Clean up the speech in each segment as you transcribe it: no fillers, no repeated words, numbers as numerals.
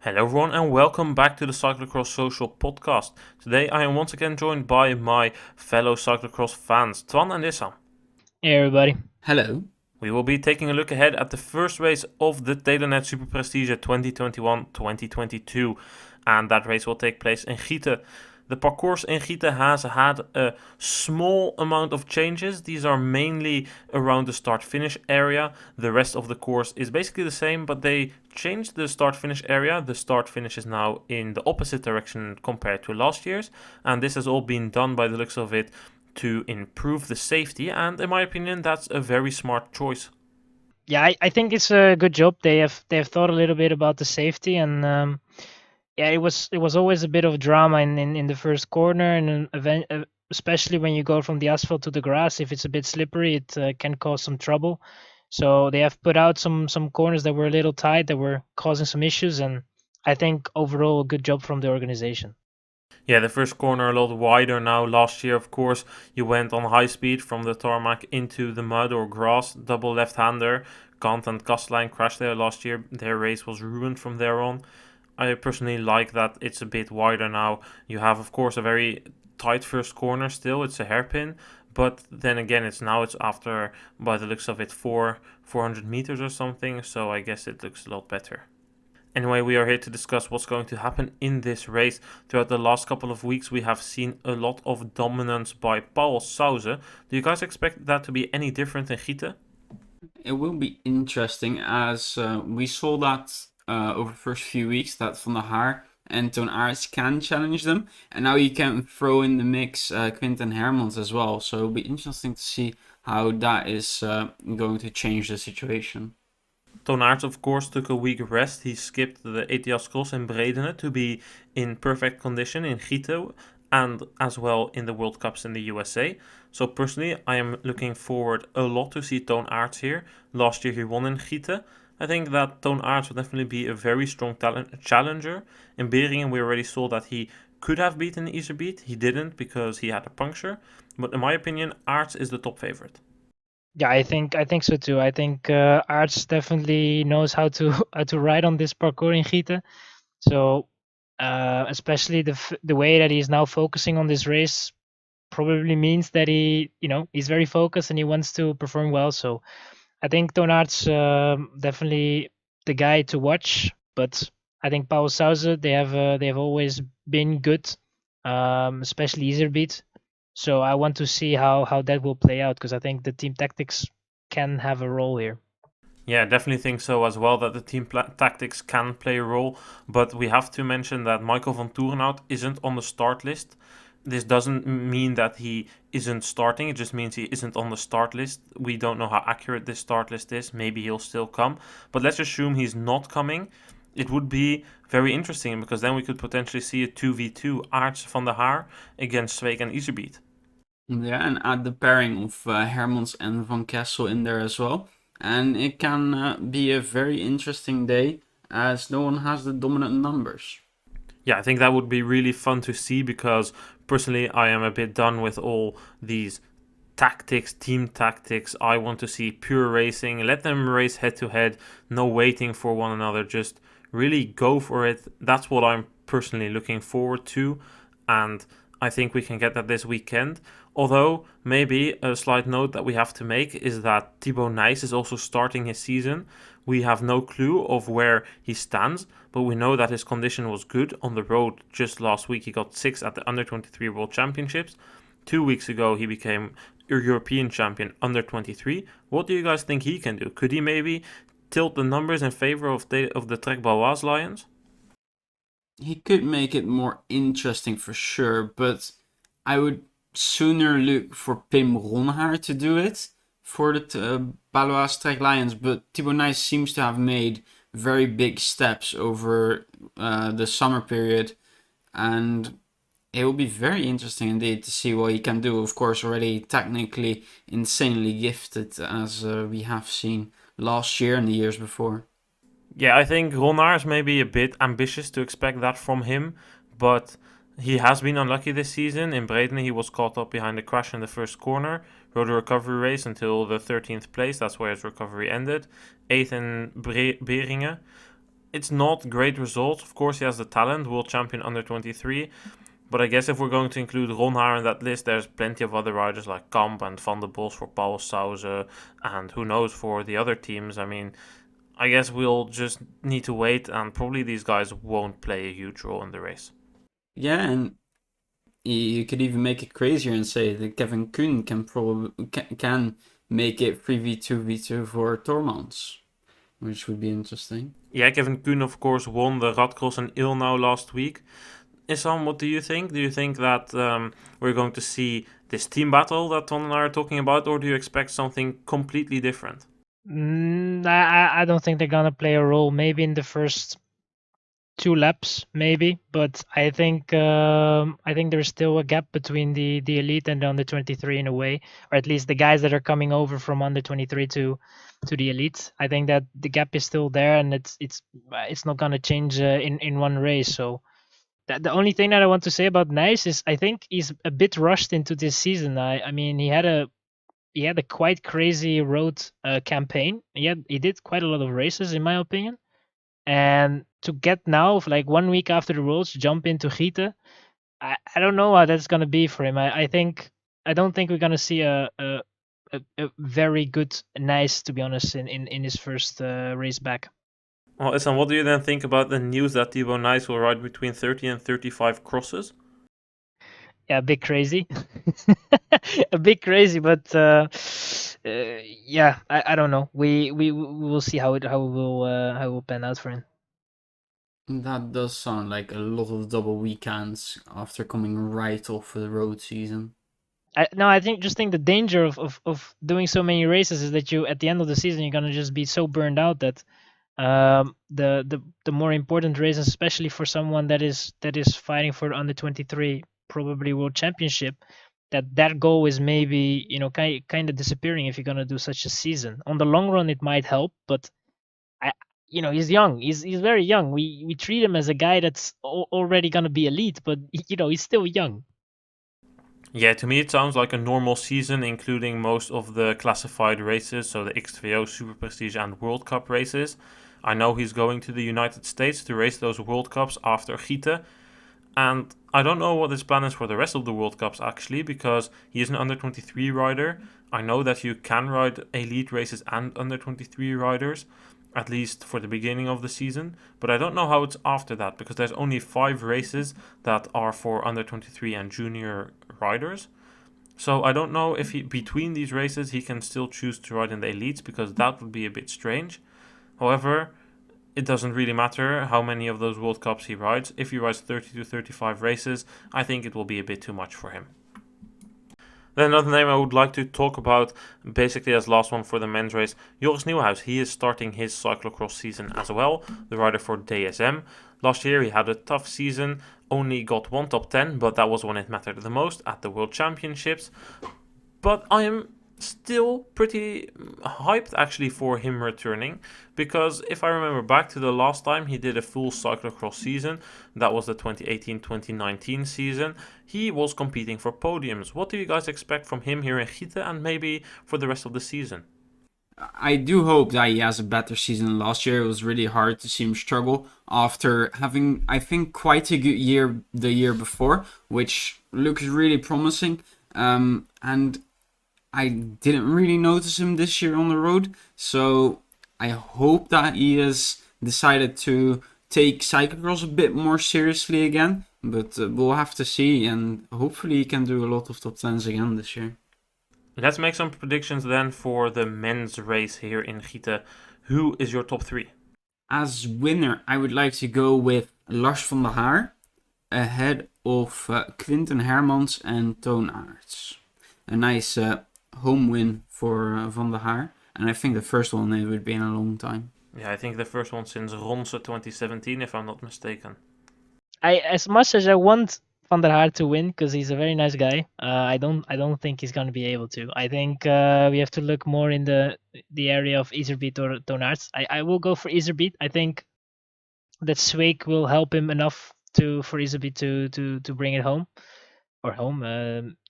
Hello everyone and welcome back to the Cyclocross Social Podcast. Today I am once again joined by my fellow cyclocross fans, Twan and Issam. Hey everybody. Hello. We will be taking a look ahead at the first race of the Telenet Superprestige 2021-2022, and that race will take place in Gieten. The parcours in Gieten has had a small amount of changes. These are mainly around the start-finish area. The rest of the course is basically the same, but they changed the start-finish area. The start-finish is now in the opposite direction compared to last year's, and this has all been done by the looks of it to improve the safety, and in my opinion, that's a very smart choice. Yeah, I think it's a good job. They have thought a little bit about the safety, and yeah, it was always a bit of drama in the first corner, and especially when you go from the asphalt to the grass. If it's a bit slippery, it can cause some trouble. So they have put out some corners that were a little tight, that were causing some issues, and I think overall a good job from the organization. Yeah, the first corner a lot wider now. Last year, of course, you went on high speed from the tarmac into the mud or grass. Double left-hander. Quinten and Kastelijn crashed there last year. Their race was ruined from there on. I personally like that it's a bit wider now. You have, of course, a very tight first corner still. It's a hairpin. But then again, it's after, by the looks of it, 400 meters or something. So I guess it looks a lot better. Anyway, we are here to discuss what's going to happen in this race. Throughout the last couple of weeks, we have seen a lot of dominance by Paul Sauze. Do you guys expect that to be any different in Gieten? It will be interesting as we saw that over the first few weeks that Van Haar and Toon Aerts can challenge them. And now you can throw in the mix Quinten and Hermans as well. So it'll be interesting to see how that is going to change the situation. Toon Aerts, of course, took a week rest. He skipped the ETS Cross in Bredene to be in perfect condition in Gieten and as well in the World Cups in the USA. So personally, I am looking forward a lot to see Toon Aerts here. Last year he won in Gieten. I think that Toon Aerts will definitely be a very strong challenger. In Beringen we already saw that he could have beaten Iserbyt. He didn't because he had a puncture. But in my opinion, Aerts is the top favorite. Yeah, I think so too. I think Aerts definitely knows how to ride on this parcours in Gieten. So especially the way that he's now focusing on this race probably means that he's very focused and he wants to perform well. So I think Toon Aerts definitely the guy to watch. But I think Paul Sauze, they have always been good, especially Iserbyt. So I want to see how that will play out, because I think the team tactics can have a role here. Yeah, definitely think so as well, that the team tactics can play a role. But we have to mention that Michael van Toerenhout isn't on the start list. This doesn't mean that he isn't starting. It just means he isn't on the start list. We don't know how accurate this start list is. Maybe he'll still come. But let's assume he's not coming. It would be very interesting because then we could potentially see a 2v2 Aerts van der Haar against Sweeck and Iserbyt. Yeah, and add the pairing of Hermans and Van Kessel in there as well. And it can be a very interesting day as no one has the dominant numbers. Yeah, I think that would be really fun to see because personally I am a bit done with all these tactics, team tactics. I want to see pure racing. Let them race head to head, no waiting for one another. Just really go for it. That's what I'm personally looking forward to, and I think we can get that this weekend. Although, maybe a slight note that we have to make is that Thibau is also starting his season. We have no clue of where he stands, but we know that his condition was good on the road. Just last week he got 6th at the Under-23 World Championships. 2 weeks ago he became a European champion Under-23. What do you guys think he can do? Could he maybe tilt the numbers in favor of the Trek Baloise Lions? He could make it more interesting for sure, but I would sooner look for Pim Ronhaar to do it for the Baloise Trek Lions, but Thibau seems to have made very big steps over the summer period, and it will be very interesting indeed to see what he can do. Of course, already technically insanely gifted, as we have seen last year and the years before. Yeah, I think Ronhaar is maybe a bit ambitious to expect that from him, but he has been unlucky this season. In Bredene, he was caught up behind a crash in the first corner, rode a recovery race until the 13th place. That's where his recovery ended. 8th in Beringen. it's not great results. Of course, he has the talent, world champion under 23. But I guess if we're going to include Ron Haar in that list, there's plenty of other riders like Kamp and Van der Bos for Paul Sauze, and who knows for the other teams. I mean, I guess we'll just need to wait, and probably these guys won't play a huge role in the race. Yeah, and you could even make it crazier and say that Kevin Kuhn can make it 3v2v2 for Tormans, which would be interesting. Yeah, Kevin Kuhn, of course, won the Radcross in Ilmenau last week. Issam, what do you think? Do you think that we're going to see this team battle that Twan and I are talking about, or do you expect something completely different? I don't think they're gonna play a role. Maybe in the first 2 laps, maybe, but I think there's still a gap between the elite and the under 23 in a way, or at least the guys that are coming over from under 23 to the elite. I think that the gap is still there, and it's not gonna change in one race. So the only thing that I want to say about Nice is I think he's a bit rushed into this season. I mean he had a quite crazy road campaign. He did quite a lot of races in my opinion. And to get now, like 1 week after the Worlds, jump into Gieten, I don't know how that's gonna be for him. I don't think we're gonna see a very good Nice, to be honest, in his first race back. Well, Issam, what do you then think about the news that Thibau Nice will ride between 30 and 35 crosses? Yeah, a bit crazy. A bit crazy, but yeah, I don't know. We will see how it will pan out for him. That does sound like a lot of double weekends after coming right off the road season. I think the danger of doing so many races is that you at the end of the season you're gonna just be so burned out that the more important races, especially for someone that is fighting for under 23 probably world championship, that goal is maybe kind of disappearing if you're gonna do such a season. On the long run, it might help, but he's young. He's very young. We treat him as a guy that's already gonna be elite, but he's still young. Yeah, to me it sounds like a normal season, including most of the classified races, so the XVO, Superprestige and World Cup races. I know he's going to the United States to race those World Cups after Gieten, and I don't know what his plan is for the rest of the World Cups actually, because he is an under 23 rider. I know that you can ride elite races and under 23 riders, at least for the beginning of the season, but I don't know how it's after that, because there's only 5 races that are for under 23 and junior riders. So I don't know if between these races he can still choose to ride in the elites, because that would be a bit strange. However, it doesn't really matter how many of those World Cups he rides. If he rides 30 to 35 races, I think it will be a bit too much for him. Then another name I would like to talk about, basically as last one for the men's race, Joris Nieuwenhuis. He is starting his cyclocross season as well, the rider for DSM. Last year he had a tough season, only got 1 top 10, but that was when it mattered the most at the World Championships. But I am still pretty hyped actually for him returning, because if I remember back to the last time he did a full cyclocross season, that was the 2018-2019 season, he was competing for podiums. What do you guys expect from him here in Gieten and maybe for the rest of the season? I do hope that he has a better season than last year. It was really hard to see him struggle after having, I think, quite a good year the year before, which looks really promising. And I didn't really notice him this year on the road, so I hope that he has decided to take cyclocross a bit more seriously again, but we'll have to see, and hopefully he can do a lot of top 10s again this year. Let's make some predictions then for the men's race here in Gieten. Who is your top 3? As winner, I would like to go with Lars van der Haar, ahead of Quinten, Hermans and Toon Aerts. A nice home win for Van der Haar, and I think the first one it would be in a long time. Yeah, I think the first one since Ronse 2017, if I'm not mistaken. As much as I want Van der Haar to win, because he's a very nice guy, I don't think he's gonna be able to. I think we have to look more in the area of Iserbyt or Toon Aerts. I will go for Iserbyt. I think that Sweeck will help him enough for Iserbyt to bring it home.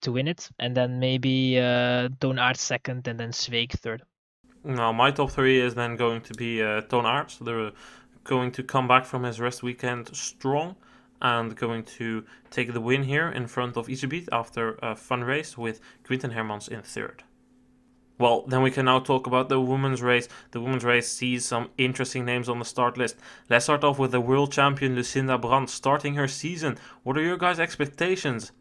To win it, and then maybe Toon Aerts second, and then Sweeck third. Now my top 3 is then going to be Toon Aerts, the going to come back from his rest weekend strong and going to take the win here in front of Iserbyt after a fun race with Quinten Hermans in third. Well, then we can now talk about the women's race. The women's race sees some interesting names on the start list. Let's start off with the world champion Lucinda Brand starting her season. What are your guys' expectations?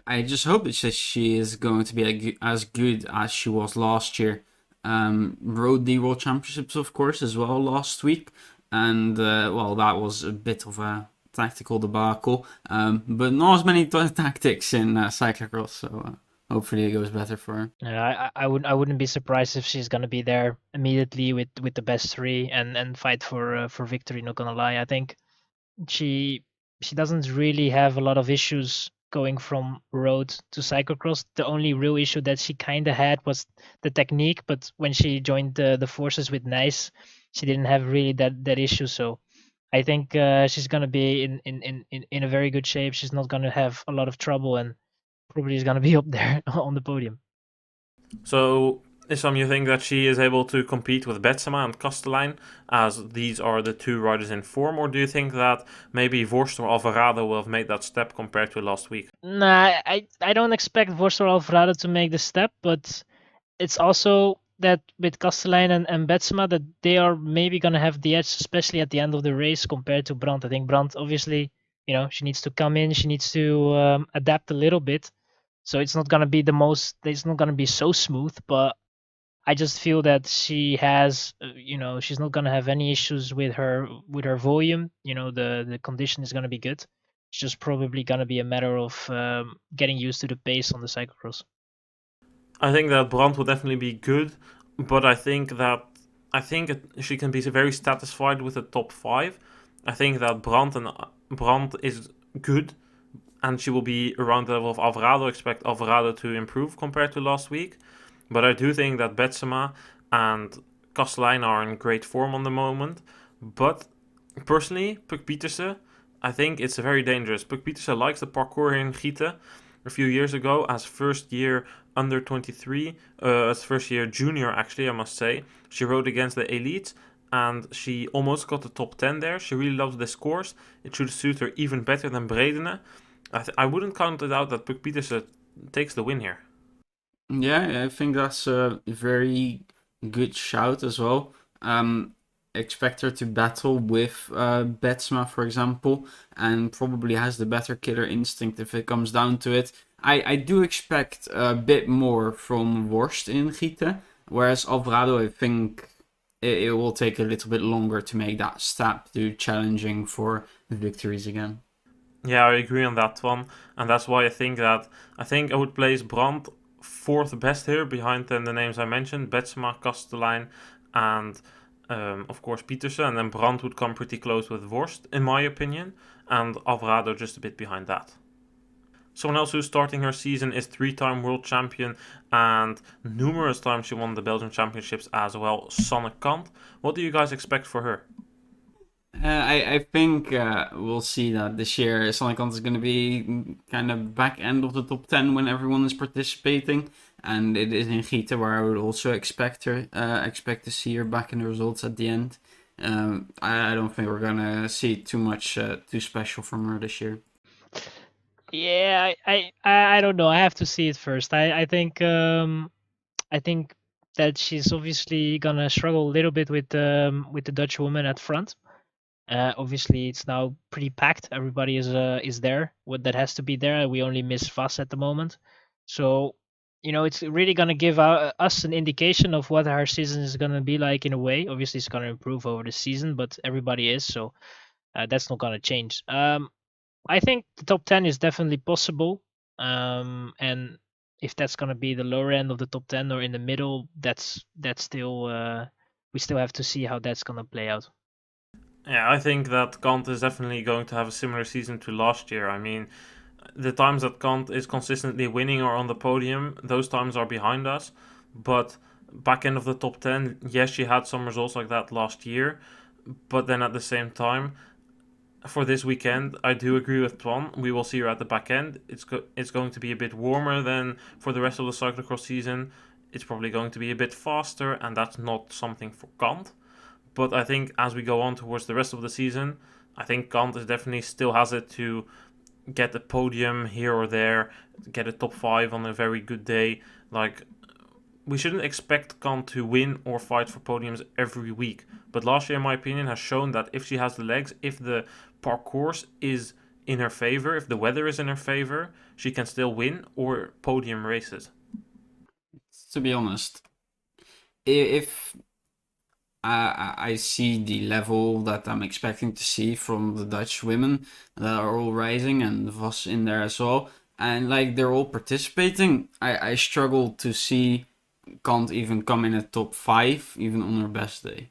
I just hope that she is going to be as good as she was last year. Rode the World Championships, of course, as well last week. And, that was a bit of a tactical debacle. But not as many tactics in cyclocross, so... hopefully it goes better for her. Yeah, I wouldn't be surprised if she's gonna be there immediately with the best three and fight for victory. Not gonna lie, I think she doesn't really have a lot of issues going from road to cyclocross. The only real issue that she kind of had was the technique, but when she joined the forces with Nice, she didn't have really that issue. So I think she's gonna be in a very good shape. She's not gonna have a lot of trouble and probably is gonna be up there on the podium. So, Issam, you think that she is able to compete with Betsema and Kastelijn, as these are the two riders in form, or do you think that maybe Worst or Alvarado will have made that step compared to last week? Nah, I don't expect Worst or Alvarado to make the step, but it's also that with Kastelijn and Betsema that they are maybe gonna have the edge, especially at the end of the race compared to Brand. I think Brand obviously, she needs to come in, she needs to adapt a little bit. So it's not gonna be it's not gonna be so smooth, but I just feel that she has, she's not gonna have any issues with her volume. The condition is gonna be good. It's just probably gonna be a matter of getting used to the pace on the cyclocross. I think that Brand will definitely be good, but I think she can be very satisfied with the top 5. I think that Brand is good, and she will be around the level of Alvarado. Expect Alvarado to improve compared to last week. But I do think that Betsema and Kastelijn are in great form on the moment. But personally, Puk Pieterse, I think it's very dangerous. Puk Pieterse likes the parcours here in Gieten. A few years ago, as first year under 23, as first year junior actually, I must say, she rode against the elites and she almost got the top 10 there. She really loves this course. It should suit her even better than Bredene. I wouldn't count it out that Puk Pieterse takes the win here. Yeah, I think that's a very good shout as well. Expect her to battle with Betsema, for example, and probably has the better killer instinct if it comes down to it. I do expect a bit more from Worst in Gieten, whereas Alvarado, I think it will take a little bit longer to make that step to challenging for victories again. Yeah, I agree on that one, and that's why I think I would place Brand 4th best here behind the names I mentioned, Betsema, Kastelijn, and of course Pieterse, and then Brand would come pretty close with Worst, in my opinion, and Alvarado just a bit behind that. Someone else who's starting her season is 3-time world champion, and numerous times she won the Belgian championships as well, Sanne Kant. What do you guys expect for her? I think we'll see that this year Sanne Kant is going to be kind of back end of the top 10 when everyone is participating, and it is in Gieten where I would also expect to see her back in the results at the end. I don't think we're going to see too much too special from her this year. Yeah, I don't know. I have to see it first. I think that she's obviously gonna struggle a little bit with the Dutch woman at front. Obviously, it's now pretty packed. Everybody is there. What that has to be there. We only miss Vas at the moment, so it's really gonna give us an indication of what our season is gonna be like in a way. Obviously, it's gonna improve over the season, but everybody is, so that's not gonna change. I think the top 10 is definitely possible, and if that's gonna be the lower end of the top 10 or in the middle, that's still we still have to see how that's gonna play out. Yeah, I think that Kant is definitely going to have a similar season to last year. I mean, the times that Kant is consistently winning or on the podium, those times are behind us. But back end of the top 10, yes, she had some results like that last year. But then at the same time, for this weekend, I do agree with Twan. We will see her at the back end. It's going to be a bit warmer than for the rest of the cyclocross season. It's probably going to be a bit faster, and that's not something for Kant. But I think as we go on towards the rest of the season, I think Kant is definitely still has it to get a podium here or there, get a top 5 on a very good day. Like, we shouldn't expect Kant to win or fight for podiums every week. But last year, in my opinion, has shown that if she has the legs, if the parcours is in her favor, if the weather is in her favor, she can still win or podium races. To be honest, if I see the level that I'm expecting to see from the Dutch women that are all rising, and Vos in there as well, and like they're all participating, I struggle to see Kant even come in a top 5 even on her best day.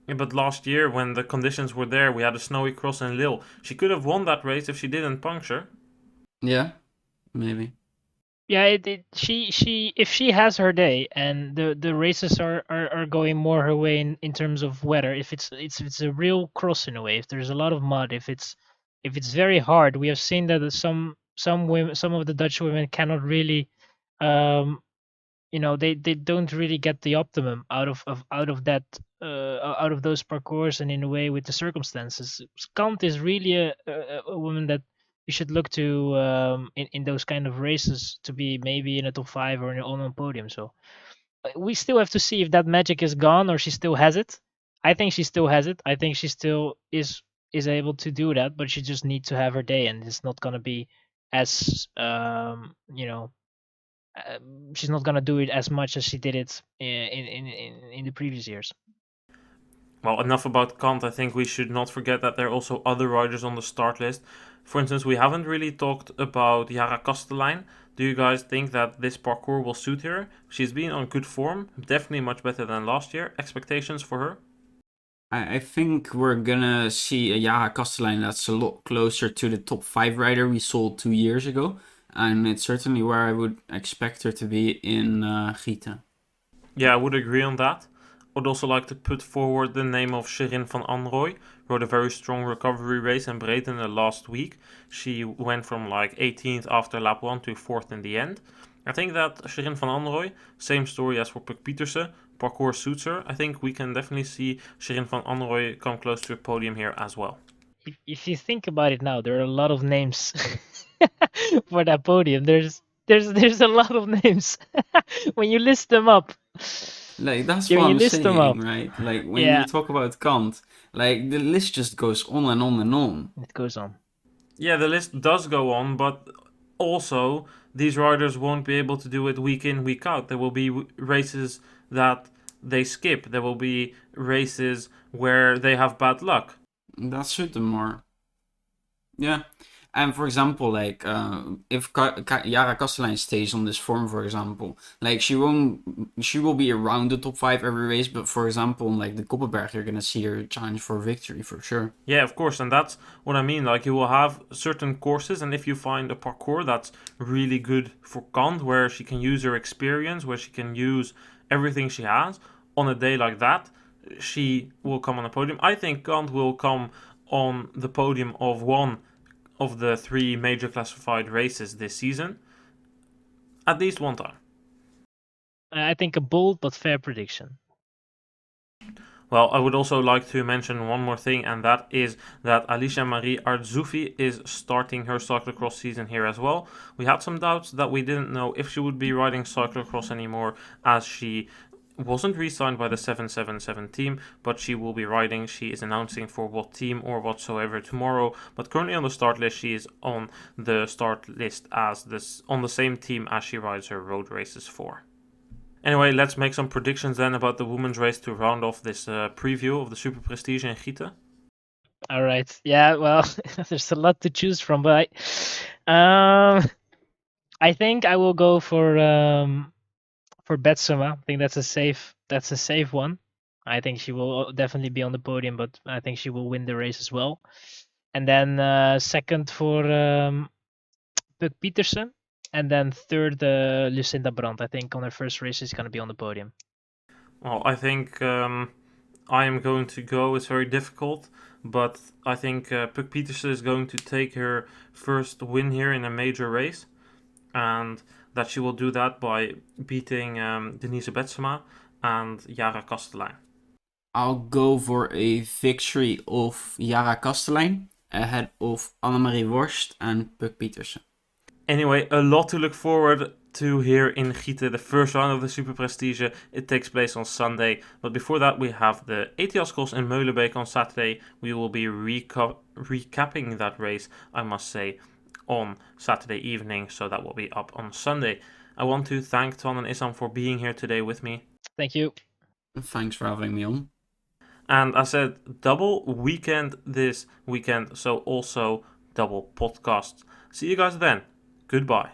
Yeah, but last year, when the conditions were there, we had a snowy cross in Lille. She could have won that race if she didn't puncture. Yeah, maybe. Yeah, she if she has her day and the races are going more her way in terms of weather, if it's a real cross in a way, if there's a lot of mud, if it's very hard, we have seen that some women, some of the Dutch women cannot really, they don't really get the optimum out of that, out of those parcours, and in a way with the circumstances. Kant is really a woman that you should look to, in those kind of races, to be maybe in a top 5 or on a podium. So we still have to see if that magic is gone or she still has it. I think she still has it. I think she still is able to do that, but she just needs to have her day, and it's not gonna be as, she's not gonna do it as much as she did it in the previous years. Well, enough about Kant. I think we should not forget that there are also other riders on the start list. For instance, we haven't really talked about Jara Kastelijn. Do you guys think that this parcours will suit her? She's been on good form, definitely much better than last year. Expectations for her? I think we're gonna see a Jara Kastelijn that's a lot closer to the top 5 rider we saw 2 years ago. And it's certainly where I would expect her to be in Gieten. Yeah, I would agree on that. Would also like to put forward the name of Shaheen Van Gaanroy. Rode a very strong recovery race in Breiten last week. She went from like 18th after lap 1 to 4th in the end. I think that Shaheen Van Gaanroy, same story as for Puk Pietersen, parcours suits her. I think we can definitely see Shaheen Van Gaanroy come close to a podium here as well. If you think about it now, there are a lot of names for that podium. There's a lot of names when you list them up. Like, that's Yeah, what you I'm list them up. saying, right? Like, when Yeah. you talk about Kant, like, the list just goes on and on and on. It goes on. Yeah, the list does go on, but also these riders won't be able to do it week in, week out. There will be races that they skip. There will be races where they have bad luck. That suit them more. Yeah. And for example, like, if Jara Kastelijn stays on this form, for example, like, she will be around the top 5 every race, but for example, like the Koppenberg, you're gonna see her challenge for victory for sure. Yeah, of course, and that's what I mean. Like, you will have certain courses, and if you find a parcours that's really good for Kant, where she can use her experience, where she can use everything she has, on a day like that, she will come on the podium. I think Kant will come on the podium of one of the 3 major classified races this season, at least one time. I think a bold but fair prediction. Well, I would also like to mention one more thing, and that is that Alicia Marie Artzoufi is starting her cyclocross season here as well. We had some doubts that we didn't know if she would be riding cyclocross anymore, as she wasn't re-signed by the 777 team, but she will be riding. She is announcing for what team or whatsoever tomorrow, but currently on the start list, she is on the start list as this on the same team as she rides her road races for. Anyway, let's make some predictions then about the women's race to round off this preview of the Superprestige in Gieten. All right. Yeah. Well, there's a lot to choose from, but I think I will go for Betsema. I think that's a safe one. I think she will definitely be on the podium, but I think she will win the race as well. And then second for Puk Pietersen, and then third Lucinda Brand. I think on her first race she's going to be on the podium. Well, I think I am going to go. It's very difficult, but I think Puk Pietersen is going to take her first win here in a major race, and that she will do that by beating Denise Betsema and Jara Kastelijn. I'll go for a victory of Yara Kastelijn ahead of Annemarie Worst and Puk Pietersen. Anyway, a lot to look forward to here in Gieten, the first round of the Superprestige. It takes place on Sunday, but before that we have the ATS Cross in Meulenbeek on Saturday. We will be recapping that race, I must say, on Saturday evening, so that will be up on Sunday. I want to thank Twan and Issam for being here today with me. Thank you. Thanks for having me on. And I said double weekend this weekend, so also double podcasts. See you guys then. Goodbye.